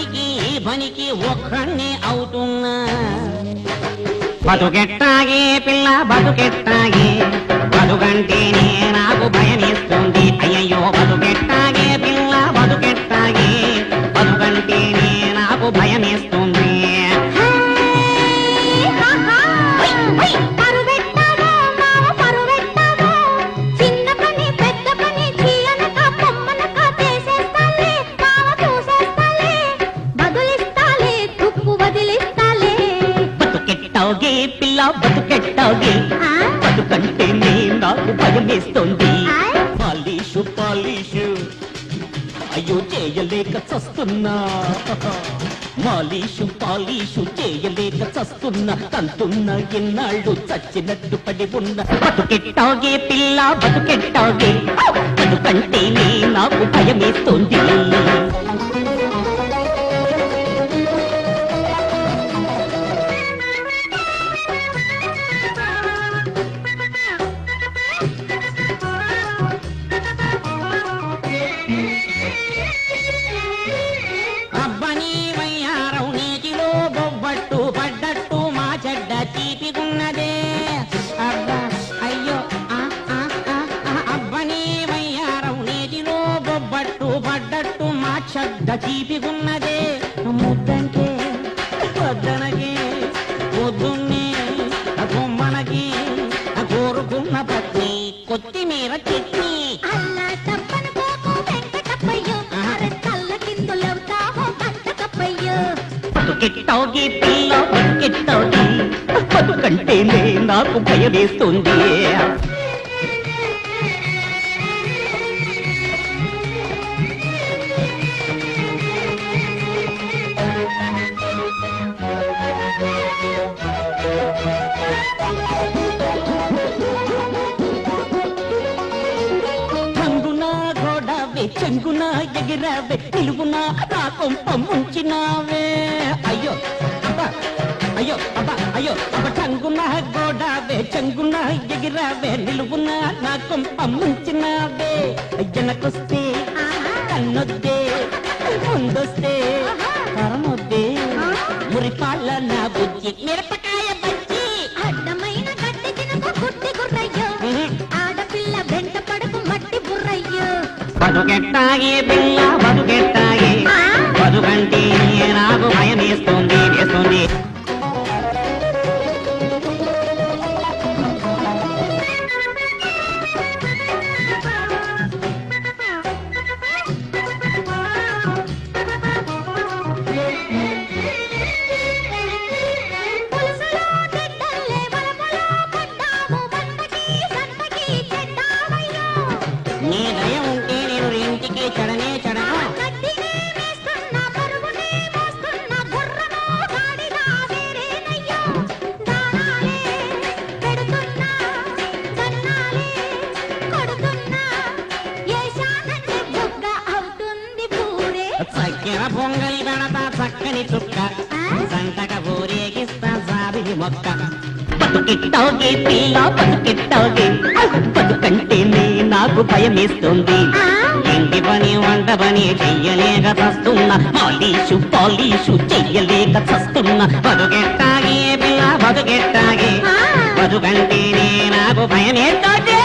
పనికి పనికి ఒక్కడిని అవుతున్నా బతుకెట్టాగే పిల్ల బతుకెట్టాగే బతుకంటేనే నాకు భయమేస్తుంది అయ్యయ్యో బతుకెట్టాగే పిల్ల బతుకెట్టాగే బతుకంటేనే నాకు భయమేస్తుంది పిల్ల బతుకెట్టాగే బతుకంటేనే నాకు భయమేస్తుంది పాలిషు పాలిషు అయ్యో చేయలేక చస్తున్నా మాలిషు పాలిషు చేయలేక చస్తున్నా తంతున్నా ఎన్నాళ్ళు చచ్చినట్టు పడి ఉన్న బతుకెట్టాగే పిల్ల బతుకెట్టాగే బతుకంటేనే నాకు భయమేస్తుంది చీపిగున్నదే ముద్దంటే వద్దనకి పొద్దున్నే బొమ్మనకి కోరుకున్న పత్ని కొత్తిమీర చట్నీ బతుకెట్టాగే పిల్ల బతుకెట్టాగే బతుకంటేనే నాకు భయమేస్తుంది చెంగున ఎగిరావే నిలువునా నా కొంప ముంచినావే అయ్యో అబ్బా అయ్యో అబ్బా అయ్యో అబ్బ చంగున గోడావే చెంగున ఎగిరావే నిలువునా నా కొంప ముంచినావే వెనకొస్తే కన్నొద్దే ముందొస్తే పరమొద్దే మురిపాల నా బుజ్జి మిరపకాయ బజ్జి అడ్డమైన గడ్డి తినకు గుడ్డి గుర్రయ్యో ఆడపిల్ల వెంట పడకు మట్టి బుర్రయ్యో బతుకెట్టాగే పిల్ల బతుకెట్టాగే బతుకంటే నాకు భయమేస్తుంది వేస్తుంది నీ దయ ఉంటే నేను ఇంటికి చడనే చడను చక్కెర పొంగలి పెడతా చక్కని చుక్క సంతక ఊరేగిస్తా సాబిలి మొక్క బతుకెట్టాగే పిల్ల బతుకెట్టాగే బతుకంటేనే నాకు భయమేస్తుంది ఇంటి పని వంట పని చెయ్యలేక చస్తున్నా పాలిషు పాలిషు చెయ్యలేక చస్తున్నా బతుకెట్టాగే పిల్ల బతుకెట్టాగే బతుకంటేనే నాకు భయమేస్తుంది